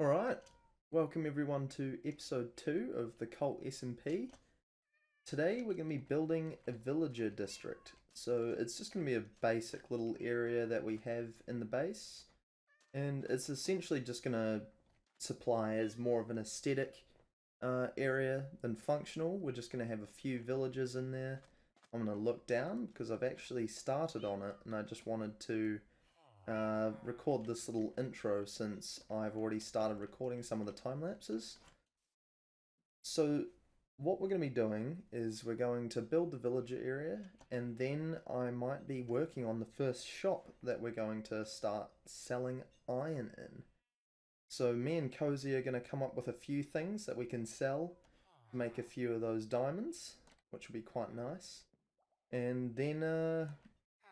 Alright, welcome everyone to episode 2 of the Cult SMP. Today we're going to be building a villager district. So it's just going to be a basic little area that we have in the base. And it's essentially just going to supply as more of an aesthetic area than functional. We're just going to have a few villagers in there. I'm going to look down because I've actually started on it and I just wanted to record this little intro since I've already started recording some of the time lapses. So what we're going to be doing is we're going to build the villager area, and then I might be working on the first shop that we're going to start selling iron in. So me and Cozy are going to come up with a few things that we can sell, make a few of those diamonds, which will be quite nice. And then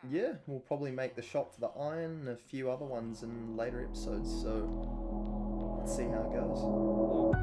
yeah, we'll probably make the shop for the iron and a few other ones in later episodes, so let's see how it goes.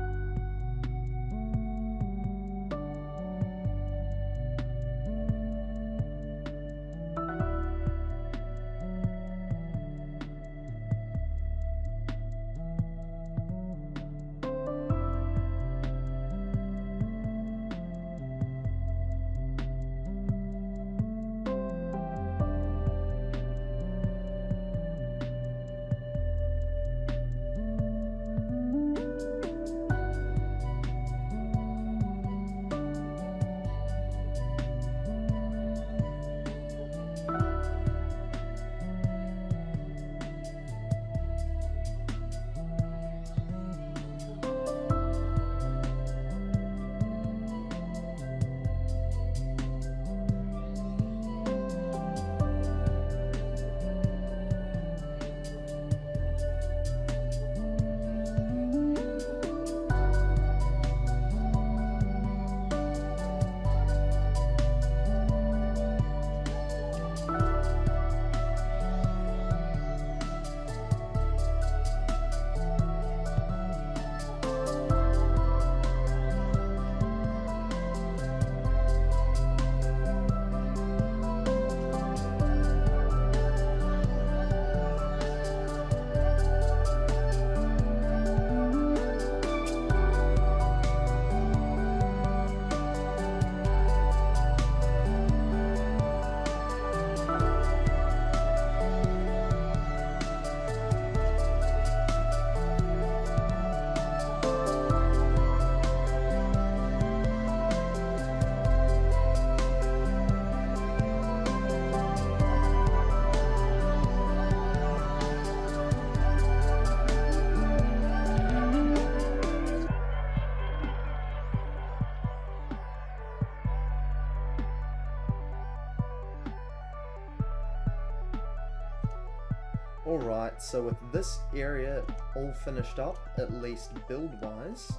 Alright, so with this area all finished up, at least build-wise,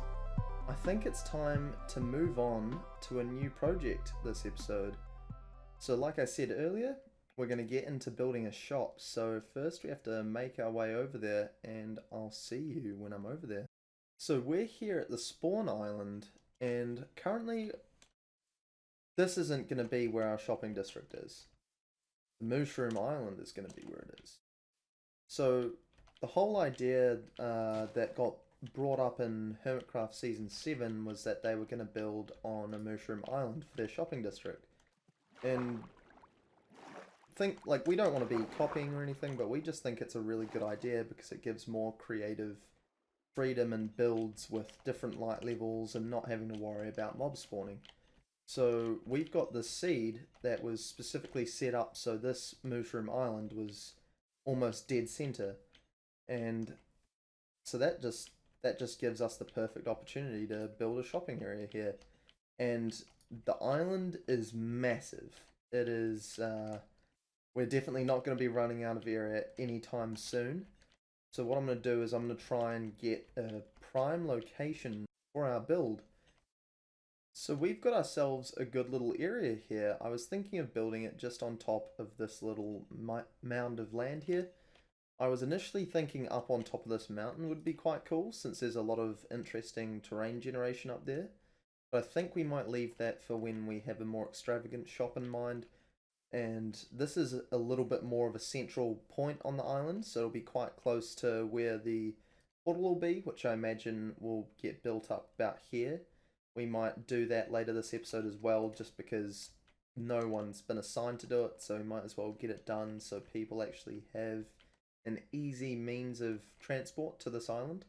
I think it's time to move on to a new project this episode. So like I said earlier, we're going to get into building a shop, so first we have to make our way over there, and I'll see you when I'm over there. So we're here at the spawn island, and currently this isn't going to be where our shopping district is. The Mushroom Island is going to be where it is. So the whole idea that got brought up in Hermitcraft Season 7 was that they were going to build on a Mushroom Island for their shopping district. And we don't want to be copying or anything, but we just think it's a really good idea because it gives more creative freedom and builds with different light levels and not having to worry about mob spawning. So we've got this seed that was specifically set up so this Mushroom Island was almost dead center, and so that just gives us the perfect opportunity to build a shopping area here. And the island is massive. It is we're definitely not going to be running out of area anytime soon, so what I'm going to do is I'm going to try and get a prime location for our build. So we've got ourselves a good little area here. I was thinking of building it just on top of this little mound of land here. I was initially thinking up on top of this mountain would be quite cool since there's a lot of interesting terrain generation up there. But I think we might leave that for when we have a more extravagant shop in mind. And this is a little bit more of a central point on the island, so it'll be quite close to where the portal will be, which I imagine will get built up about here. We might do that later this episode as well, just because no one's been assigned to do it, so we might as well get it done so people actually have an easy means of transport to this island.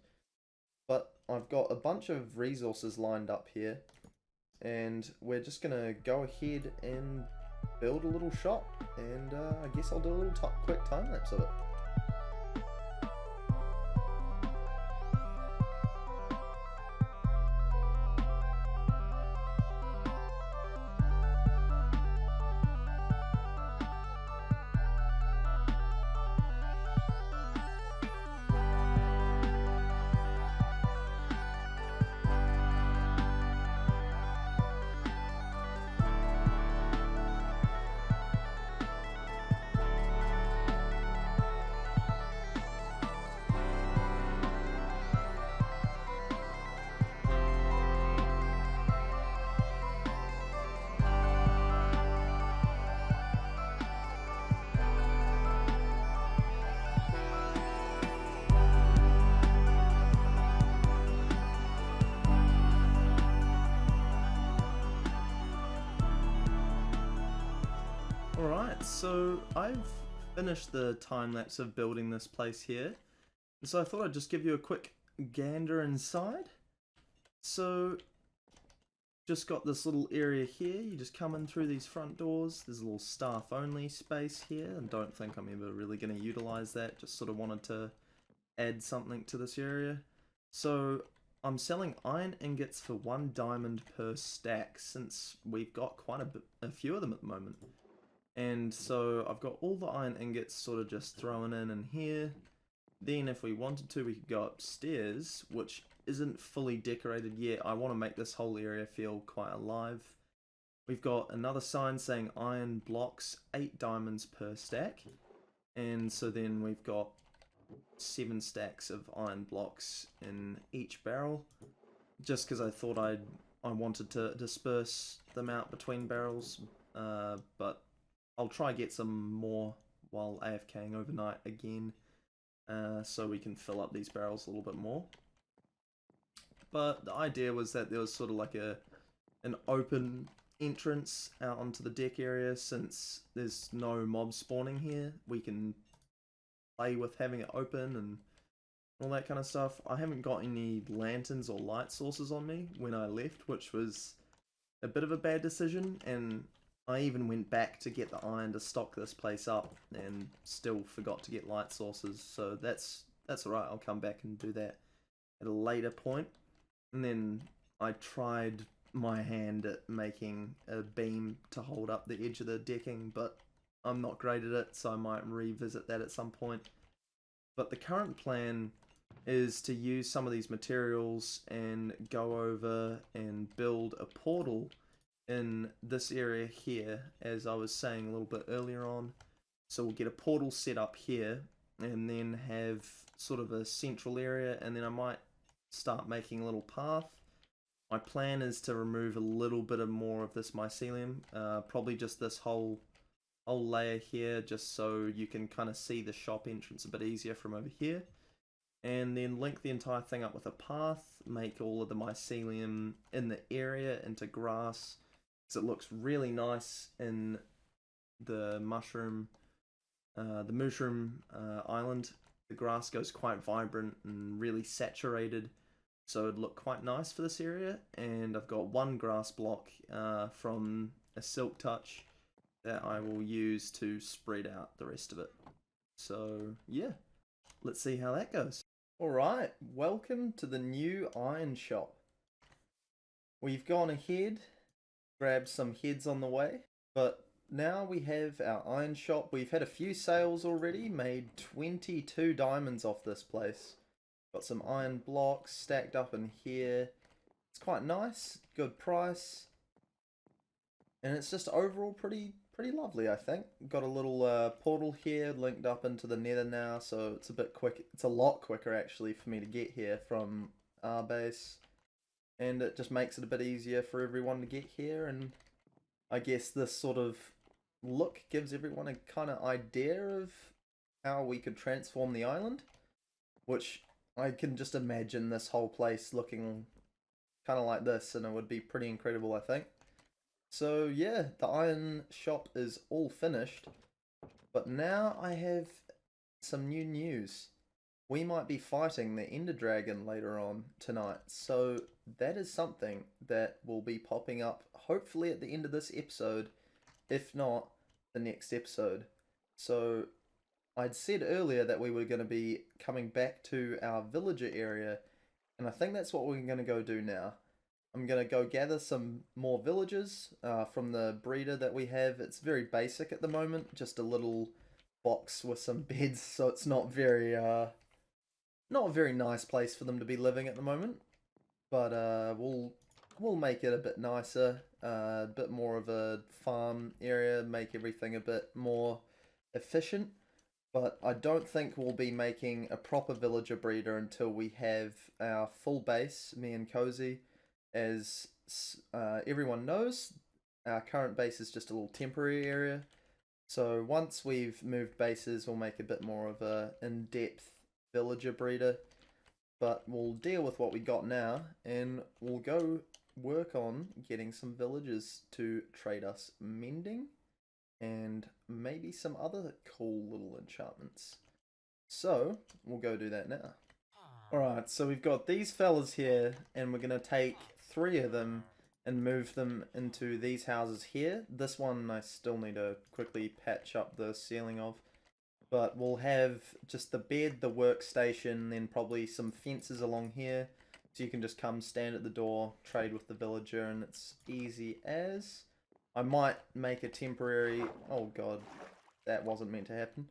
But I've got a bunch of resources lined up here, and we're just gonna go ahead and build a little shop, and I guess I'll do a little quick time lapse of it. Alright, so I've finished the time lapse of building this place here, so I thought I'd just give you a quick gander inside. So, just got this little area here, you just come in through these front doors, there's a little staff only space here, and don't think I'm ever really going to utilise that, just sort of wanted to add something to this area. So, I'm selling iron ingots for 1 diamond per stack, since we've got quite a few of them at the moment. And so I've got all the iron ingots sort of just thrown in here. Then if we wanted to, we could go upstairs, which isn't fully decorated yet. I want to make this whole area feel quite alive. We've got another sign saying iron blocks, 8 diamonds per stack. And so then we've got 7 stacks of iron blocks in each barrel. Just because I thought I wanted to disperse them out between barrels, but I'll try get some more while AFKing overnight again, so we can fill up these barrels a little bit more. But the idea was that there was sort of like an open entrance out onto the deck area. Since there's no mob spawning here, we can play with having it open and all that kind of stuff. I haven't got any lanterns or light sources on me when I left, which was a bit of a bad decision, and I even went back to get the iron to stock this place up and still forgot to get light sources, so that's alright, I'll come back and do that at a later point. And then I tried my hand at making a beam to hold up the edge of the decking, but I'm not great at it, so I might revisit that at some point. But the current plan is to use some of these materials and go over and build a portal in this area here, as I was saying a little bit earlier on. So we'll get a portal set up here and then have sort of a central area, and then I might start making a little path. My plan is to remove a little bit of more of this mycelium, probably just this whole layer here, just so you can kind of see the shop entrance a bit easier from over here. And then link the entire thing up with a path, make all of the mycelium in the area into grass, because it looks really nice in the mushroom island. The grass goes quite vibrant and really saturated, so it'd look quite nice for this area. And I've got 1 grass block from a silk touch that I will use to spread out the rest of it. So yeah, let's see how that goes. Alright, welcome to the new iron shop. We've gone ahead, grabbed some heads on the way, but now we have our iron shop. We've had a few sales already, made 22 diamonds off this place. Got some iron blocks stacked up in here. It's quite nice, good price, and it's just overall pretty lovely, I think. Got a little portal here linked up into the nether now, so it's a bit quick. It's a lot quicker actually for me to get here from our base, and it just makes it a bit easier for everyone to get here. And I guess this sort of look gives everyone a kind of idea of how we could transform the island, which I can just imagine this whole place looking kind of like this, and it would be pretty incredible, I think. So yeah, the iron shop is all finished, but now I have some new news. We might be fighting the Ender Dragon later on tonight, so that is something that will be popping up hopefully at the end of this episode, if not the next episode. So I'd said earlier that we were going to be coming back to our villager area, and I think that's what we're going to go do now. I'm going to go gather some more villagers from the breeder that we have. It's very basic at the moment, just a little box with some beds, so it's not a very nice place for them to be living at the moment. But we'll make it a bit nicer, a bit more of a farm area, make everything a bit more efficient. But I don't think we'll be making a proper villager breeder until we have our full base, me and Cozy. As everyone knows, our current base is just a little temporary area. So once we've moved bases, we'll make a bit more of a in-depth villager breeder. But we'll deal with what we got now, and we'll go work on getting some villagers to trade us mending and maybe some other cool little enchantments. So we'll go do that now. Alright, so we've got these fellas here, and we're going to take 3 of them and move them into these houses here. This one I still need to quickly patch up the ceiling of. But we'll have just the bed, the workstation, then probably some fences along here. So you can just come stand at the door, trade with the villager, and it's easy as. I might make a temporary... Oh god, that wasn't meant to happen.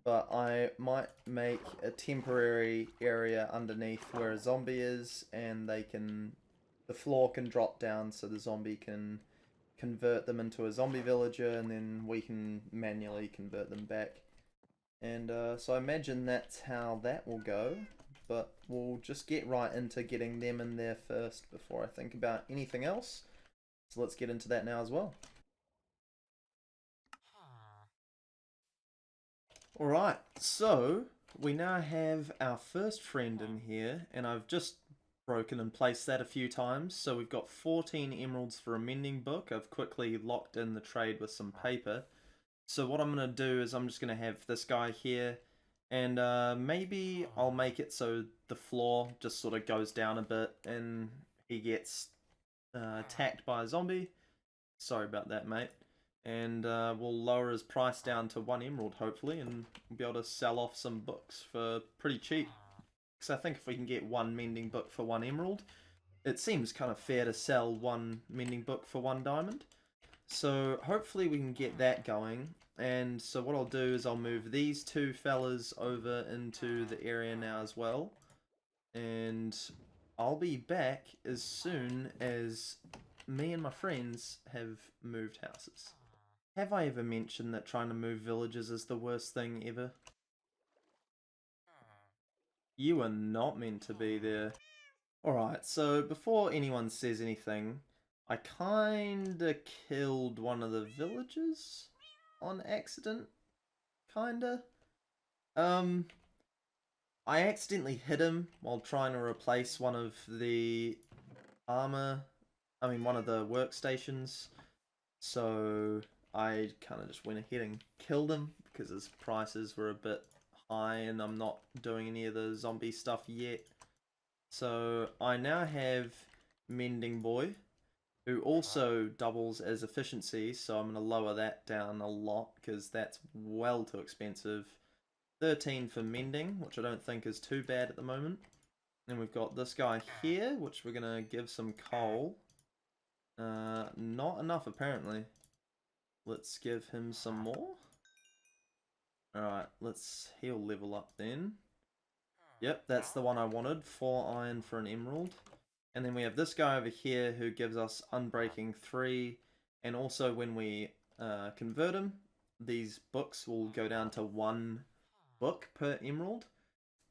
But I might make a temporary area underneath where a zombie is, and they can... The floor can drop down so the zombie can convert them into a zombie villager, and then we can manually convert them back. And so I imagine that's how that will go, but we'll just get right into getting them in there first before I think about anything else. So let's get into that now as well. Alright, so we now have our first friend in here, and I've just broken and placed that a few times. So we've got 14 emeralds for a mending book. I've quickly locked in the trade with some paper. So what I'm going to do is I'm just going to have this guy here, and maybe I'll make it so the floor just sort of goes down a bit and he gets attacked by a zombie. Sorry about that, mate. And we'll lower his price down to 1 emerald, hopefully, and we'll be able to sell off some books for pretty cheap. Because I think if we can get 1 mending book for 1 emerald, it seems kind of fair to sell 1 mending book for 1 diamond. So hopefully we can get that going. And so what I'll do is I'll move these 2 fellas over into the area now as well. And I'll be back as soon as me and my friends have moved houses. Have I ever mentioned that trying to move villages is the worst thing ever? You are not meant to be there. Alright, so before anyone says anything, I kinda killed one of the villagers on accident. Kinda. I accidentally hit him while trying to replace one of the one of the workstations. So I kind of just went ahead and killed him because his prices were a bit high and I'm not doing any of the zombie stuff yet. So I now have Mending Boy, who also doubles as efficiency, so I'm going to lower that down a lot because that's well too expensive. 13 for mending, which I don't think is too bad at the moment. And we've got this guy here, which we're going to give some coal. Not enough apparently. Let's give him some more. Alright, he'll level up then. Yep, that's the one I wanted. 4 iron for an emerald. And then we have this guy over here who gives us Unbreaking 3. And also when we convert him, these books will go down to 1 book per emerald.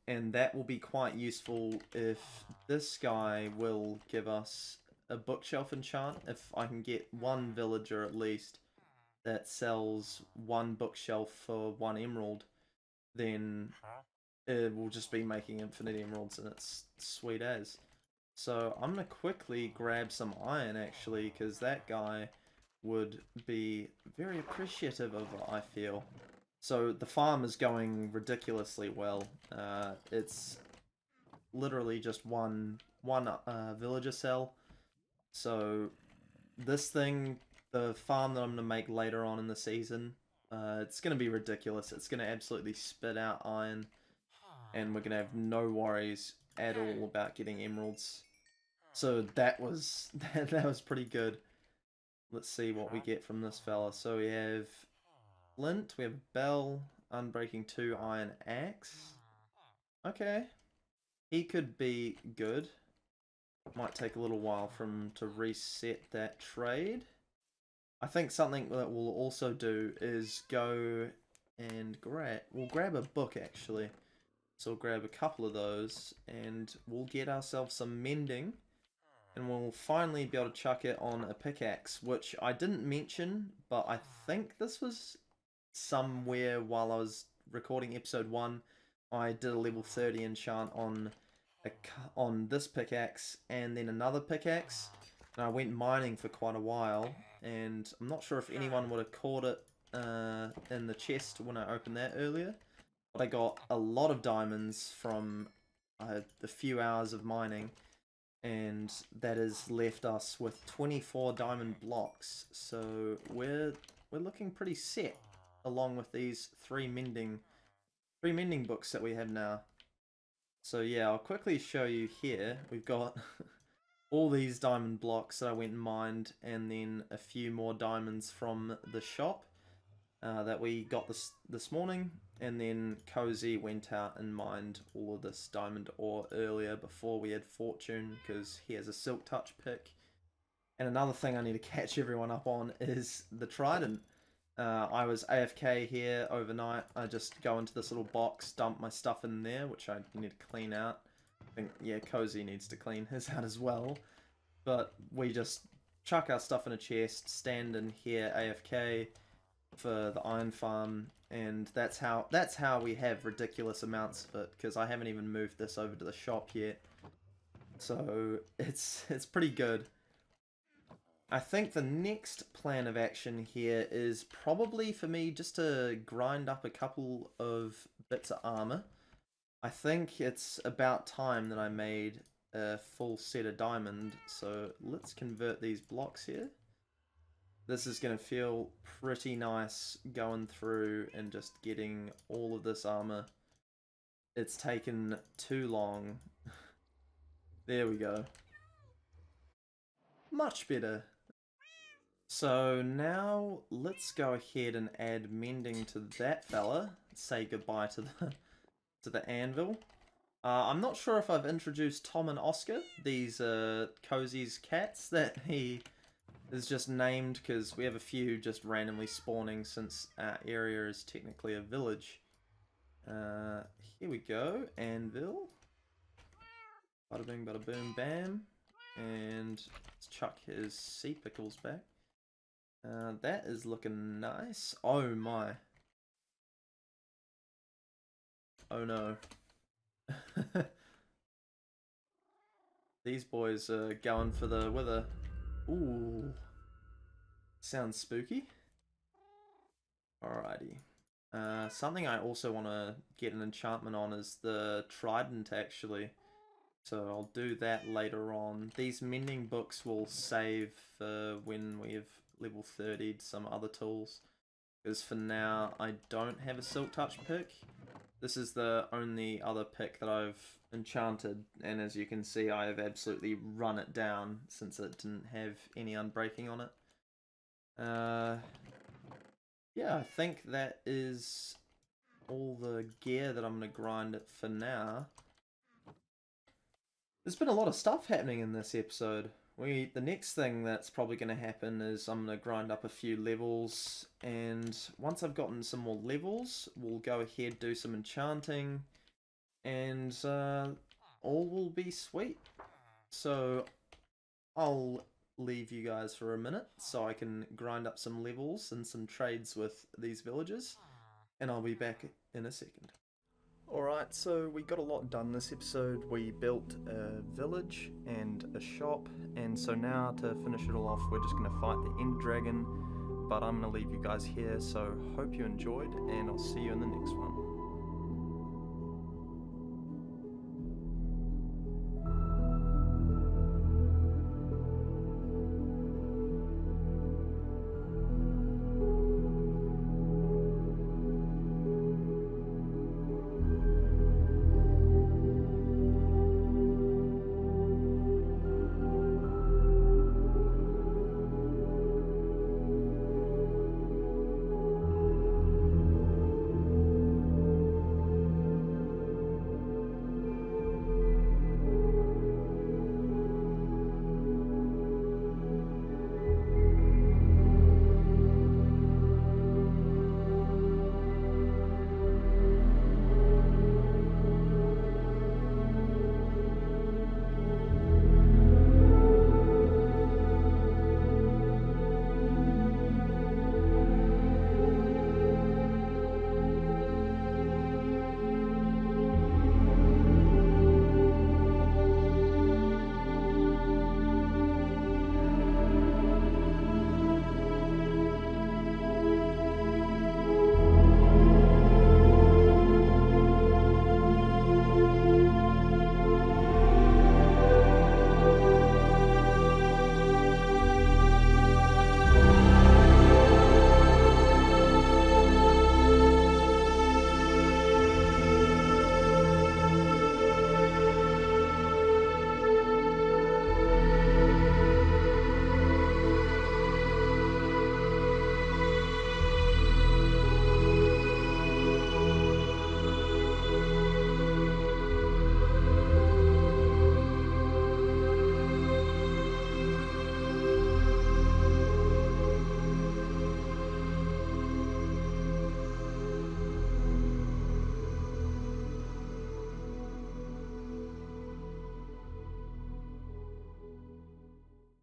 And that will be quite useful if this guy will give us a bookshelf enchant. If I can get 1 villager at least that sells 1 bookshelf for 1 emerald, then it will just be making infinite emeralds, and it's sweet as. So I'm gonna quickly grab some iron actually, because that guy would be very appreciative of it, I feel. So the farm is going ridiculously well. It's literally just one villager cell. So this thing, the farm that I'm gonna make later on in the season, it's gonna be ridiculous. It's gonna absolutely spit out iron, and we're gonna have no worries at all about getting emeralds. So that was that was pretty good. Let's see what we get from this fella. So we have flint, we have bell, unbreaking 2, iron axe. Okay, he could be good. Might take a little while for him to reset that trade. I think something that we'll also do is go and we'll grab a book actually. So we'll grab a couple of those and we'll get ourselves some mending, and we'll finally be able to chuck it on a pickaxe, which I didn't mention, but I think this was somewhere while I was recording episode 1. I did a level 30 enchant on this pickaxe and then another pickaxe, and I went mining for quite a while, and I'm not sure if anyone would have caught it in the chest when I opened that earlier, but I got a lot of diamonds from a few hours of mining, and that has left us with 24 diamond blocks. So we're looking pretty set, along with these three mending books that we have now. So yeah, I'll quickly show you here. We've got all these diamond blocks that I went and mined, and then a few more diamonds from the shop that we got this morning, and then Cozy went out and mined all of this diamond ore earlier before we had Fortune, because he has a Silk Touch pick. And another thing I need to catch everyone up on is the trident. I was AFK here overnight. I just go into this little box, dump my stuff in there, which I need to clean out. I think, yeah, Cozy needs to clean his out as well. But we just chuck our stuff in a chest, stand in here AFK for the iron farm, and that's how we have ridiculous amounts of it, because I haven't even moved this over to the shop yet. So it's pretty good. I think the next plan of action here is probably for me just to grind up a couple of bits of armor. I think it's about time that I made a full set of diamond, so let's convert these blocks here. This is going to feel pretty nice going through and just getting all of this armor. It's taken too long. There we go. Much better. So now let's go ahead and add mending to that fella. Say goodbye to the anvil. I'm not sure if I've introduced Tom and Oscar, these Cozy's cats that he is just named because we have a few just randomly spawning since our area is technically a village. Here we go, anvil. Bada bing, bada boom, bam. And let's chuck his sea pickles back. That is looking nice. Oh my. Oh no. These boys are going for the wither. Ooh. Sounds spooky. Alrighty. Something I also want to get an enchantment on is the trident, actually. So I'll do that later on. These mending books will save for when we have level 30'd some other tools. Because for now, I don't have a Silk Touch pick. This is the only other pick that I've enchanted, and as you can see, I have absolutely run it down since it didn't have any unbreaking on it. Yeah, I think that is all the gear that I'm going to grind it for now. There's been a lot of stuff happening in this episode. The next thing that's probably going to happen is I'm going to grind up a few levels, and once I've gotten some more levels, we'll go ahead, do some enchanting, and all will be sweet. So I'll leave you guys for a minute so I can grind up some levels and some trades with these villagers, and I'll be back in a second. Alright, so we got a lot done this episode. We built a village and a shop, and so now to finish it all off, we're just going to fight the end dragon. But I'm going to leave you guys here, so hope you enjoyed, and I'll see you in the next one.